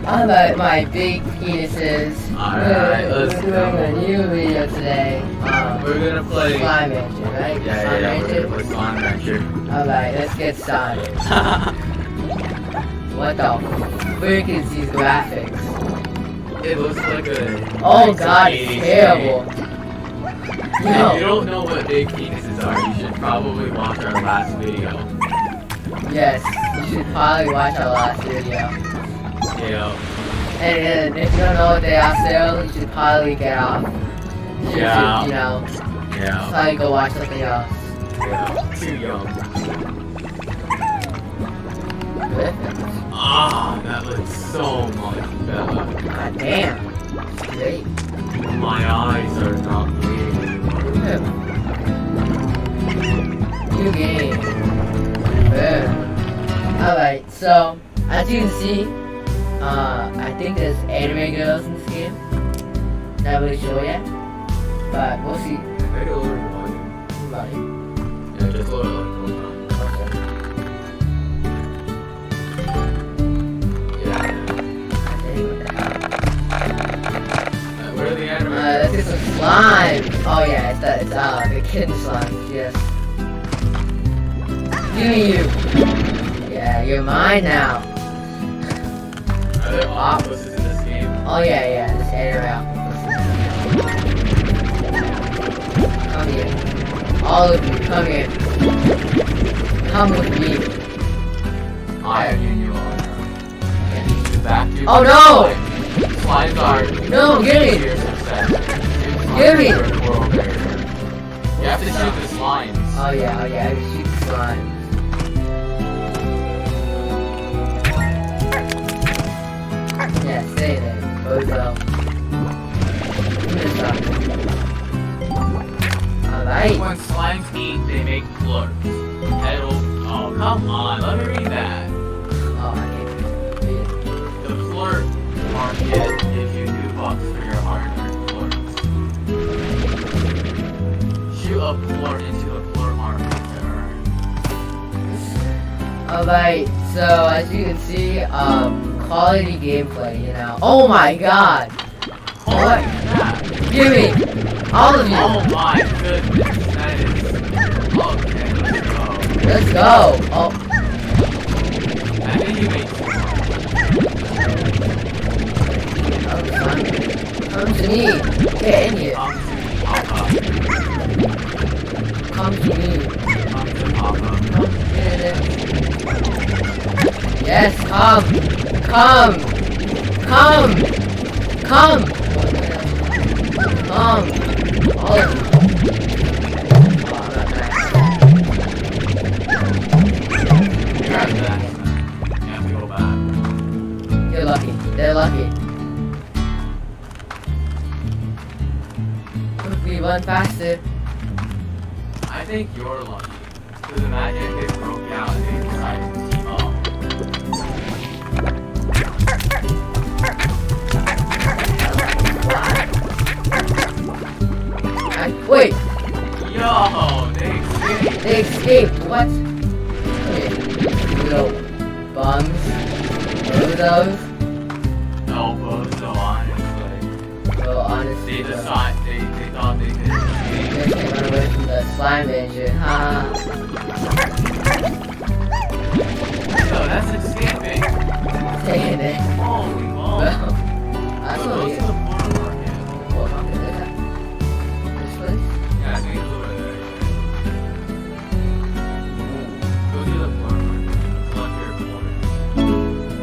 About my big penises. Alright, let's We're doing a new video today. We're gonna play. Slime Rancher, right? Yeah, we're gonna play Slime Rancher. Alright, let's get started. What the frick is these graphics? It looks like a. Oh god, it's terrible. If No. you don't know what big penises are, you should probably watch our last video. Yes, you should probably watch our last video. Yeah. And if you don't know what they are still, you should probably get off. You Yeah. should, you know, Yeah. probably go watch something else. Yeah. Too young. Perfect. Ah, that looks so much better. God damn. Great. My eyes are not bleeding. New game. Alright, so as you can see, I think there's anime girls in this game. Not really sure yet, but we'll see. I can order one. Buddy. Yeah, just order like one time. Yeah. Where are the anime? Let's get some slime. Oh yeah, it's the kitten slime. Yes. Give me you. Yeah, you're mine now. Are there octopuses in this game? Oh yeah, this anime octopus. Come here. All of you, come here. Come with me. I am you are. Back to Oh no! Slimes are. No, give me. Your success. Give me. You're a coral barrier. You have to shoot the slimes. Oh yeah, I can shoot the slime. Yeah, stay there. Bozo. Alright. When slimes eat, they make flirts. Oh, come on, let me read that. Oh, I can't read it. The flirt market gives you $2 for your hard-earned flirts. Shoot a flirt into a flirt market to earn. Alright, so as you can see, quality gameplay, you know. Oh my god! Holy What? crap. Give me! All of you! Oh my goodness, that is... Okay, let's go. Let's go! Oh, I think you made come to me! Get in here! Come to Papa. Come to me! Come to Papa. Come, get in there! Yes, come! Come! Come! Come! Come! All of you! Oh, I'm not nice. Grab that. You have to go back. You're lucky. They're lucky. Quickly run faster. I think you're lucky. Because imagine if they broke out and they decided to team up. Wait! Yo, they escaped. They escaped! What? Okay. Little bums. Bozos. No, Bozo, honestly. Well, honestly, They thought they could escape. they can't run away from the slime engine. Ha! Yo, that's escaping. Taking it. Holy moly. Well, that's Go what to we the portal market. Well, okay, there's that. This place? Yeah, I think it's over there. Go to the portal market. Collect your coins.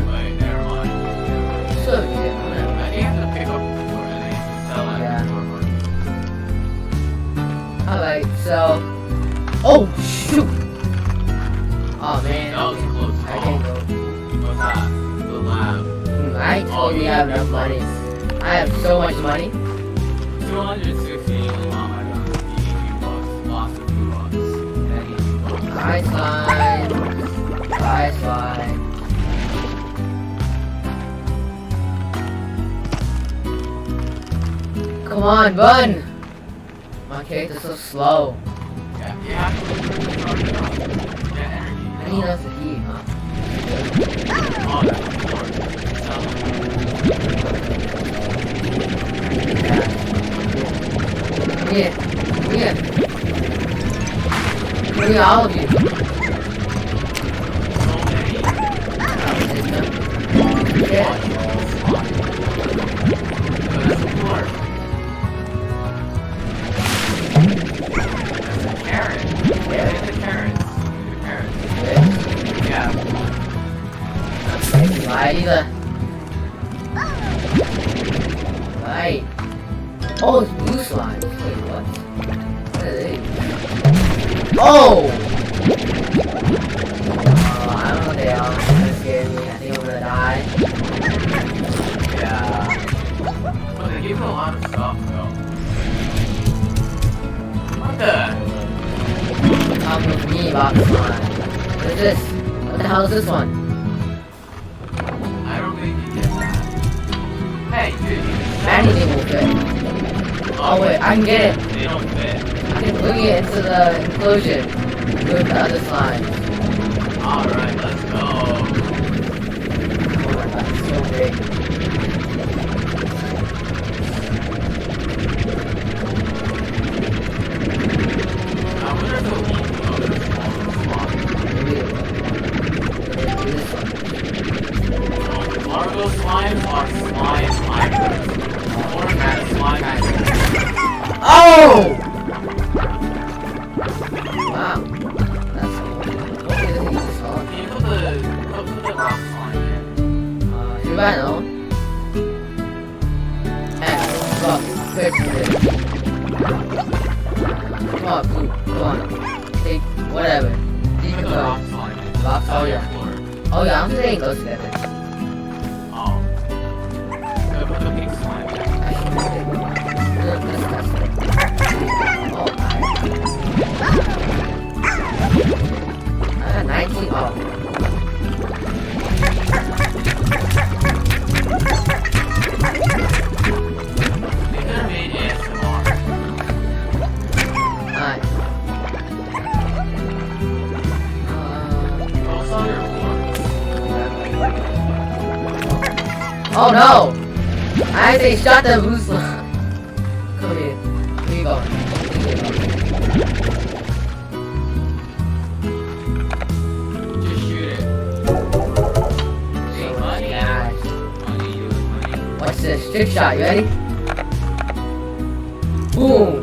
Wait, never mind. So, yeah. I think you have to pick up the floor and then you have to sell it Yeah. for money. Alright, so. Oh, shoot! Oh, man. That was close. I can't go. What's that? The lab. I totally have enough money. I have so much money. 260. Oh my god. $82. Lost of $2. $82. Bye, slime. Bye, slime. Come on, run! My character's so slow. Yeah, you have to recharge it up. Get energy. I need enough to eat, huh? Oh, that's important. Come here. Come here. Come here, all of you. So many. Yeah. That's a floor. That's a carrot. Get the carrots. The carrots. Yeah. Right. Right. Oh, it's blue slimes. Wait, what? What are these? Oh! I don't know what they are. They're scaring me. I think I'm gonna die. Yeah. But they give you a lot of stuff, though. What the? Talk with me about this one. What is this? What the hell is this one? I don't think you get that. Hey, dude. Anything will fit. Oh wait, I can get it. They don't fit. I can bring it into the enclosure with the other slime. Alright, let's go. Oh my god, it's so big. I wonder if they'll eat the other smaller Maybe it will. Maybe this one. Largo slimes are slime hybrids. Or kind of slime hybrids. Oh! Wow. That's cool. Hopefully it doesn't eat this one. Can you put the rock slime in? You right now. Hey, look. Quick. Come on, Blue. Come on. Take whatever. Put the rock Decompose. slime in. Rock? Oh On your yeah. floor. Oh yeah, I'm saying those together. Oh. Put the pink slime in. I should make it. Look, that's it. Oh, I got 19. Oh. They could have made ASMR. Alright. What's on your floor? Oh no! I say shut the blue slime. Come here. Where you going? Just shoot it. Hey, money. Gosh. Money, you money. Watch this. Trick shot. You ready? Boom!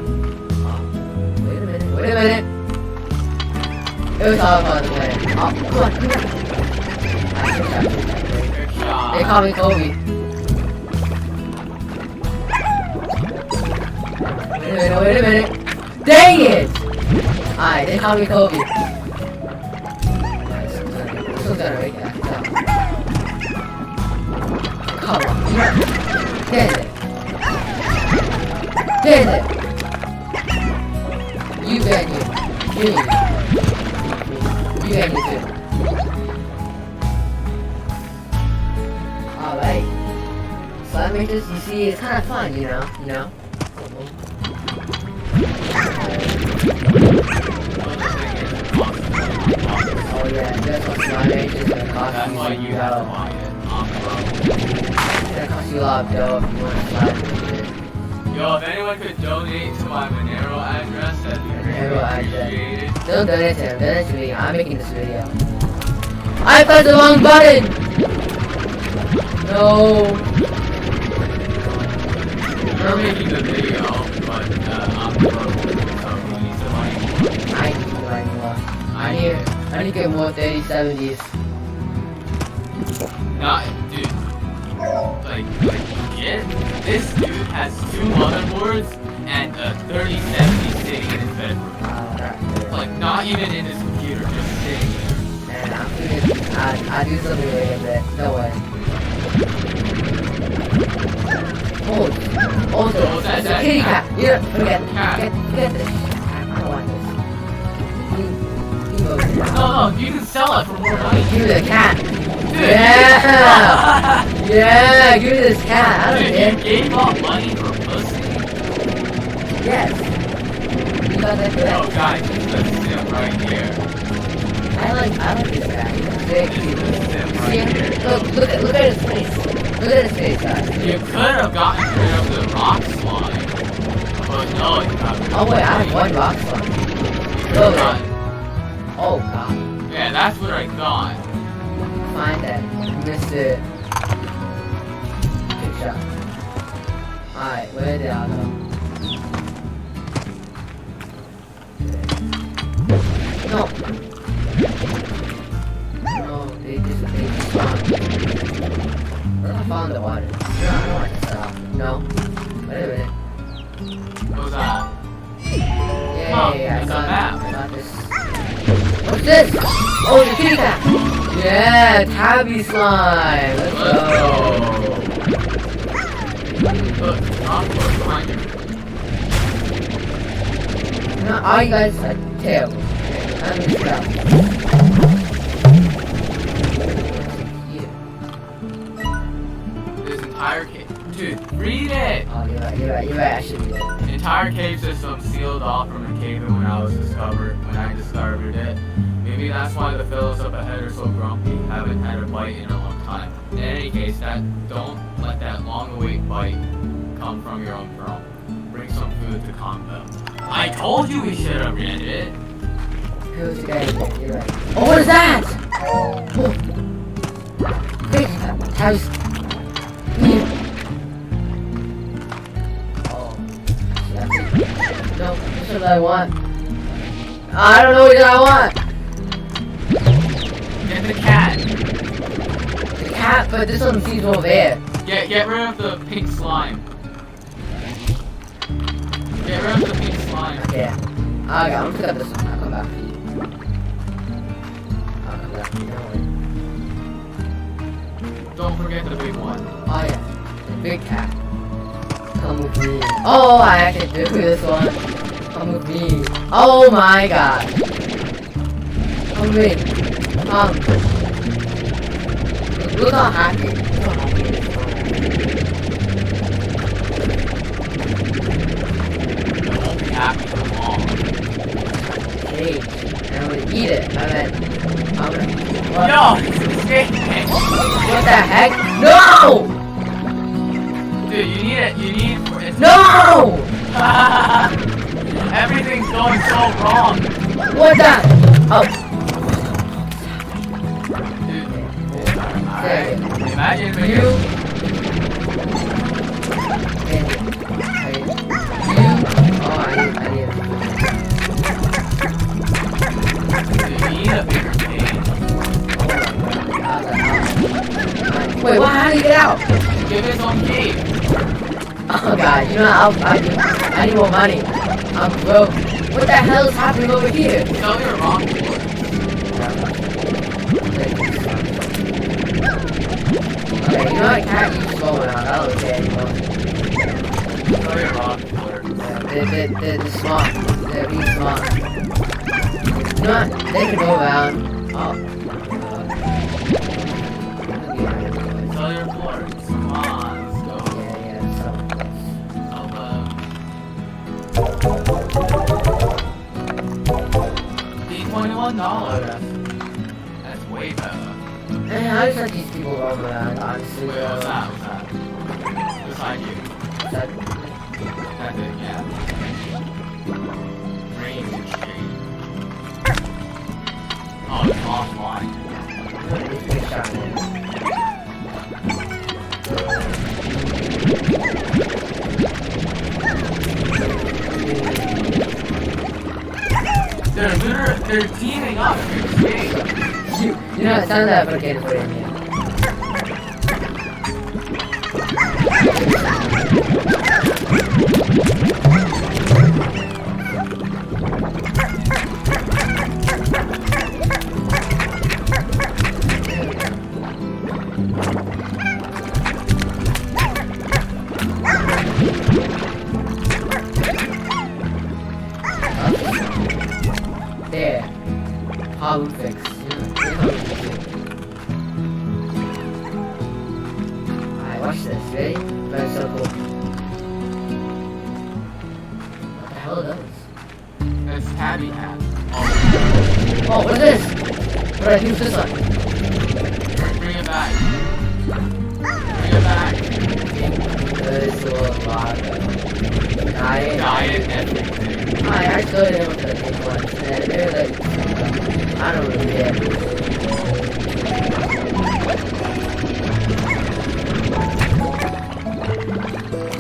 Wait a minute. Wait a minute. It was all fun. Wait. Oh, come on. Come on. Trick shot. They call me Kobe. Wait a minute. Dang it! Alright, they call me Kobe. This one's gonna make it. Come on. Damn it. Damn it. You get you. You get you too. Alright. Slime Rangers, you see, it's kind of fun, you know? Oh yeah, that's what Slime Rangers is gonna cost That's you why some you have to dough. buy it. It's gonna cost you a lot of dough if you want to Slime Ranger. Yo, if anyone could donate to my Monero address, that'd be Monero address. appreciated. Don't donate to him, donate to me. I'm making this video. I pressed the wrong button! No. You're making the video, but I'm broke, so who needs the money? I need to buy more. I need to get more 3070s. Not, dude. Like, yeah, this dude has 2 motherboards and a 3070 sitting in his bedroom. Like, not even in his computer, just sitting there. Man, I'm thinking I'll do something later, but no way. Oh, that- it's a kitty cat. Here, forget Cat. this. I don't want this. You go. No, you can sell it for more money. Give me the cat. Dude, Yeah! Yeah, give me this cat. I don't Dude, care. you gave up money for pussy. Yes. got that good. Oh, guys, let's sit right here. I like this guy. He's very cute. Let's sit See right him? here. Look at his face. Look at his face, guys. You could have gotten rid of the rock slime. But no, you got rid of Oh wait, I it. have one rock slime. You could have gotten- Oh god. Yeah, that's what I thought. Find that. Missed it. Good shot. Alright, where did I go? No. No, they just spawned. Where did I fall in the water? No, I don't want to stop. No. Wait a minute. What was that? Yay, Huh, I it's a got map. I got this. What's this? Oh, the kitty cat! Yeah, tabby slime! Let's go! Look, rock was behind you. No, all you guys are terrible. I'm just out. This entire cave. Dude, read it! Oh, you're right, I should do it. The entire cave system sealed off from the cave when I discovered it. Maybe that's why the fellows up ahead are so grumpy, haven't had a bite in a long time. In any case, don't let that long-awaited bite come from your own throne. Bring some food to calm them. I told you we should have read it! Who's the guy there? You're right. Oh, what is that? Oh. Quick, how's... Oh. No, this is what I want. I don't know what I want. Get the cat! The cat, but this one seems over there. Get rid of the pink slime. Get rid of the pink slime. Yeah. Okay, I'm gonna pick up this one. I'll come back for you. I'll come back for you. Don't worry. Don't forget the big one. Oh yeah, the big cat. Come with me. Oh, I can do this one. Come with me. Oh my god. Come with me. Look how happy. Look how happy it is. It won't be happy for long. Cage. And I'm gonna eat it. I'm gonna. What? Yo, it's escaping! What the heck? No! Dude, you need it. You need it. No! Everything's going so wrong. What the? Oh. Dude, alright. Imagine if You. you. Oh, I need it. Dude, you need a bigger cage. Wait, what? How do you get out? Give it some cave. Oh god, you know, I need more money. I'm broke. What the hell is happening over here? Sell your rock board. Okay, you know I can't use slow now. I don't care anymore. Sell your rock board. They're smart. They're really smart. You know what? They can go around. Oh. Sell your boards. Come on, let's go. Yeah, so. $21. That's way better. Man, I just let these people roam around, honestly. Wait, what's that? What's that? Beside you. That's it, yeah. Range exchange. Oh, it's offline. They're teaming up. You know, it sounds like I'm getting put in here. There. Problem fixed. Alright, watch this. Ready? That's so cool. What the hell are those? tabby hat. Oh, what is this? What do I use this on? Bring it back. Bring it back. This will lot. Diet everything. I actually didn't want to take one. And they're like, I don't really care.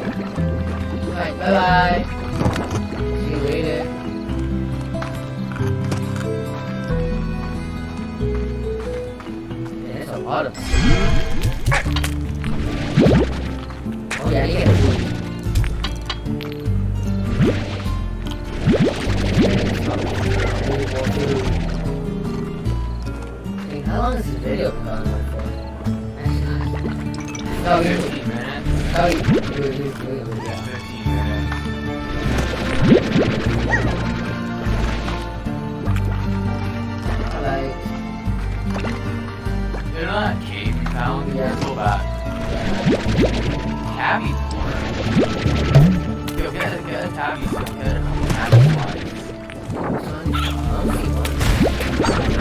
Alright, bye bye. See you later. Yeah, there's a lot of them. Oh yeah, you get food. How long is this video going on for? No, 15 minutes. no, you. 15 minutes. Like, You know that cave we found? Yeah. So bad. Tabby floor. Yo, get a tabby so get a couple tabby slides.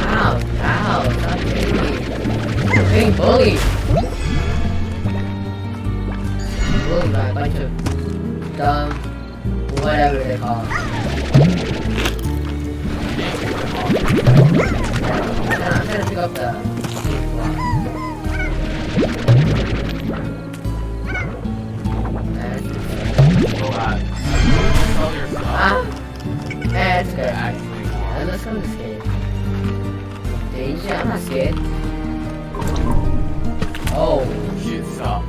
ow, ow, stop hitting me. I'm being bullied. Bullied by a bunch of dumb, whatever they call them. I'm trying to pick up the block. Go back. Tell your stuff. It's good. Actually, Let's go to this cave. Danger, I'm not scared. Oh. shoot stuff.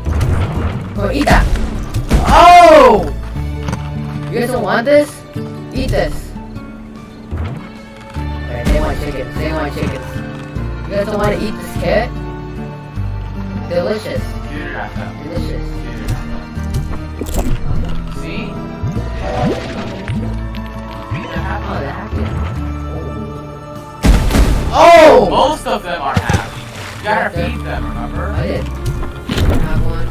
Go eat that. Oh! You guys don't want this? Eat this. Alright, they want chickens. They want chickens. You guys don't want to eat this carrot? Delicious. Shoot it at them. Delicious. Shoot it at them. See? They're happy. Oh, they're happy. Oh! Most of them are happy. You gotta feed them, remember? I did. You have one.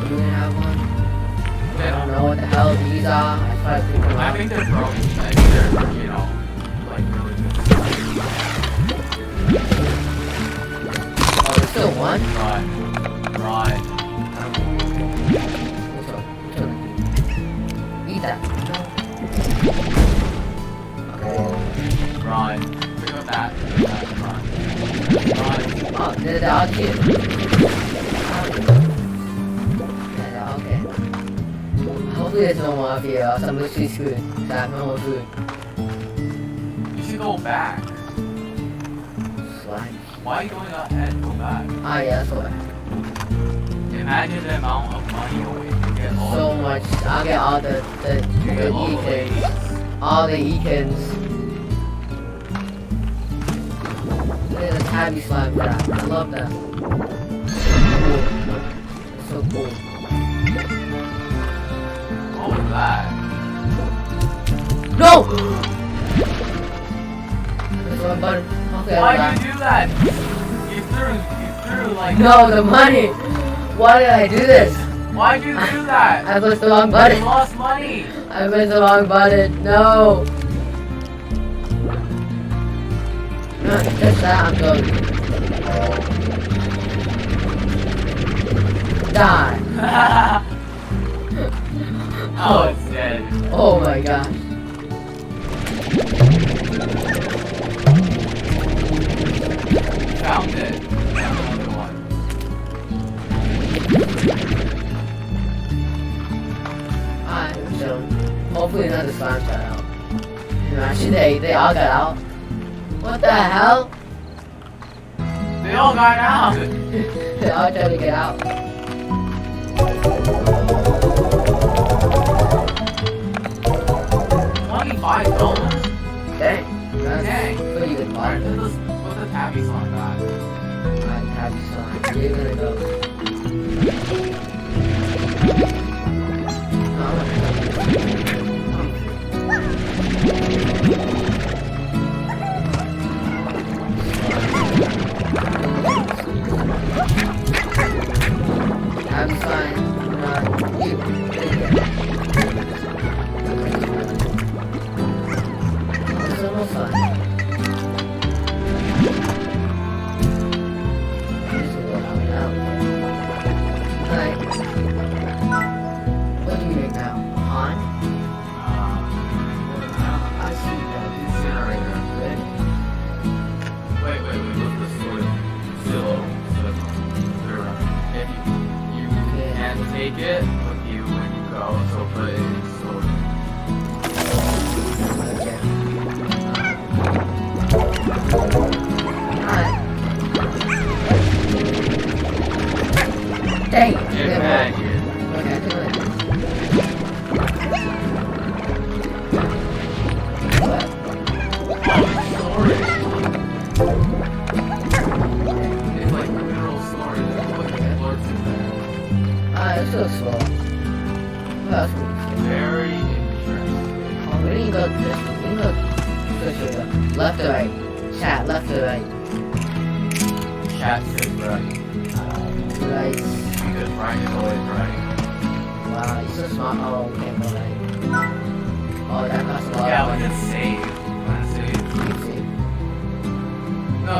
You didn't have one. They I don't don't know what the hell these are. I tried to pick them I up. think they're broken. I think they're, you know, like really good. Oh, there's still one? Run. Run. Eat that. Okay. Run. Pick up that. Run. Run. Oh, they're all cute. Yeah, okay. Hopefully there's no more of you, else I'm literally screwed. 'Cause I have no more food. You should go back. Slime. Why are you going ahead? Go back. Ah, yeah, that's what. Imagine the amount of money you get all So much. I'll get all the you get all the Ekans. ladies. All the Ekans. Look at the tabby slime for that. I love them. Cool. So cool. What was that? No! This one button. Okay, Why I'm did you do that? You threw like. No, the money! Why did I do this? Why'd you do that? I pressed the wrong You button. lost money. I pressed the wrong button. No! No, just that, I'm going. Die. Oh, it's dead. Oh my gosh. Found it. Found another one. Alright, so hopefully none of the slime got out. You know, actually they all got out. What the hell? They all got out. They all tried to get out. $25. Dang. That's Dang. pretty good Alright, part. put the tabbies on that. Alright, have slime. Where you gonna go? Oh, I'm I'm fine. You. actually though. Left or right? Chat, left or right? Chat says right. Right. Because right is always right. Wow, you're so smart. Oh, we can't go right. Oh, that costs a lot Yeah, of we money. can save. Wanna save? See? No, I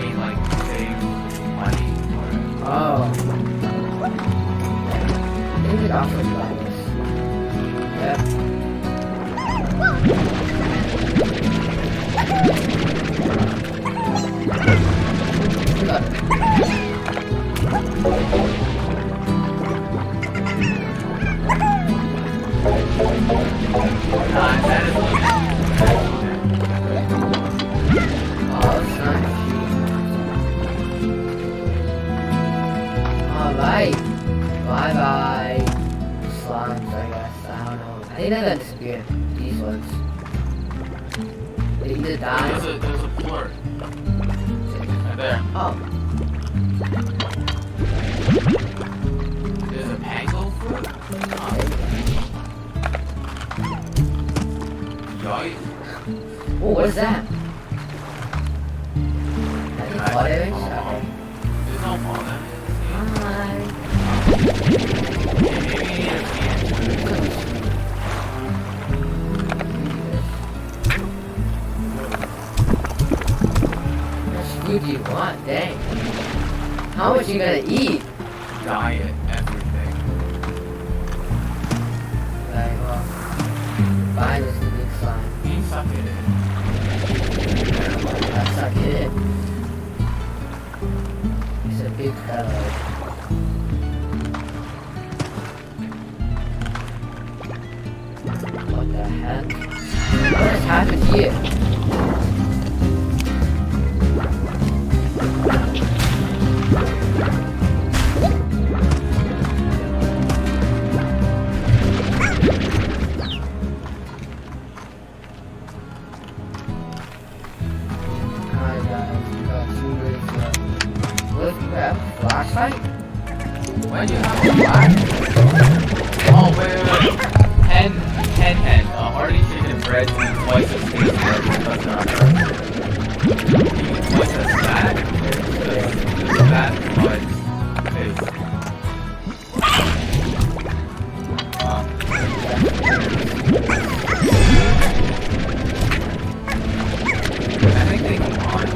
mean like save money or Oh. Maybe it also like this. Yep. Look. that is Oh, it's nice. Alright. Bye bye. Slimes, I guess. I don't know. I think they're gonna disappear. These ones. They either die. there's a plurt. Right there. Oh. There's a pango fruit? Yikes. Oh, what is that? I think There's water is? no fall damage. Hi. Maybe you need a How much food do you want? Dang. How much you gonna eat? diet, everything. Like, well, fine, this is the big slime. You suck it in. I suck it in. It's a big fellow. What the heck? What has happened here? Hi guys, we got 2 minutes left. What if you have a flashlight? Why do you have a black? Oh, wait. 10. Hearty chicken bread eats twice as big as bread because they're not twice as fat. Because fat but face. I think they can on.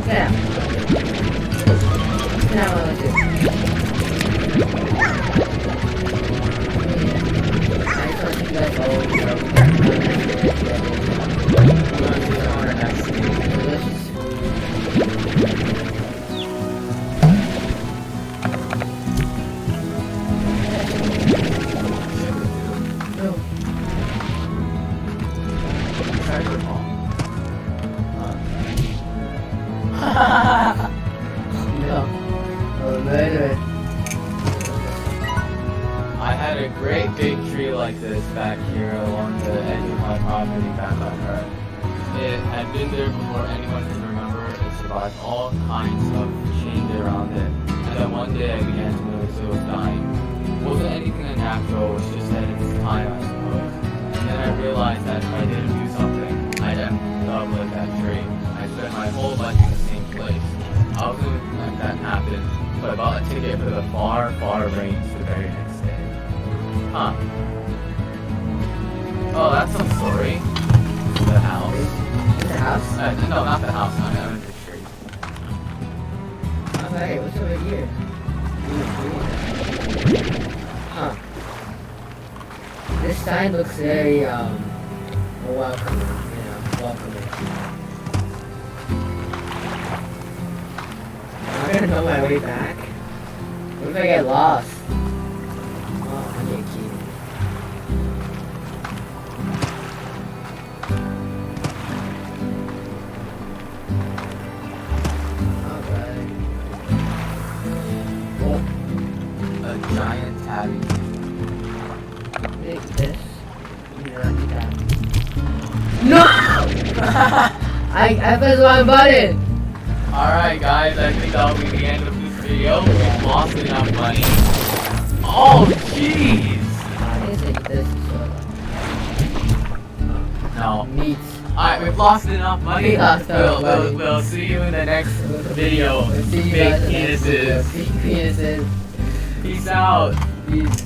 Yeah. Now what do? I thought you guys all delicious food. No. Treasure ball. No. Oh, murder. I had a great big tree like this back here along the edge of my property back on Earth. It had been there before anyone could remember. It survived all kinds of change around it. And then one day I began to notice it was dying. It wasn't anything unnatural, it was just that it's time, I suppose. And then I realized that if I didn't do something, I'd end up like that tree. I spent my whole life in the same place. I was going to let that happen, so I bought a ticket for the far, far range the very next day. Huh. Oh, that's some story. The house. The house? No, not the house. I meant the tree. Okay, what's over here? Huh. This sign looks very, welcoming, you know, welcoming. I'm gonna know my way back. What if I get lost? Oh, I need a key. Alright. Oh, A giant tabby. take this. You know, I need that. No! I pressed the wrong button! Alright guys, I think that'll be the end of this video. We've lost enough money. Oh jeez! I didn't think this No. meat. Alright, we've lost enough money. We lost enough money. We'll see you in the next video. We'll see you Big guys in the next video. penises. Big penises. Peace out. Peace.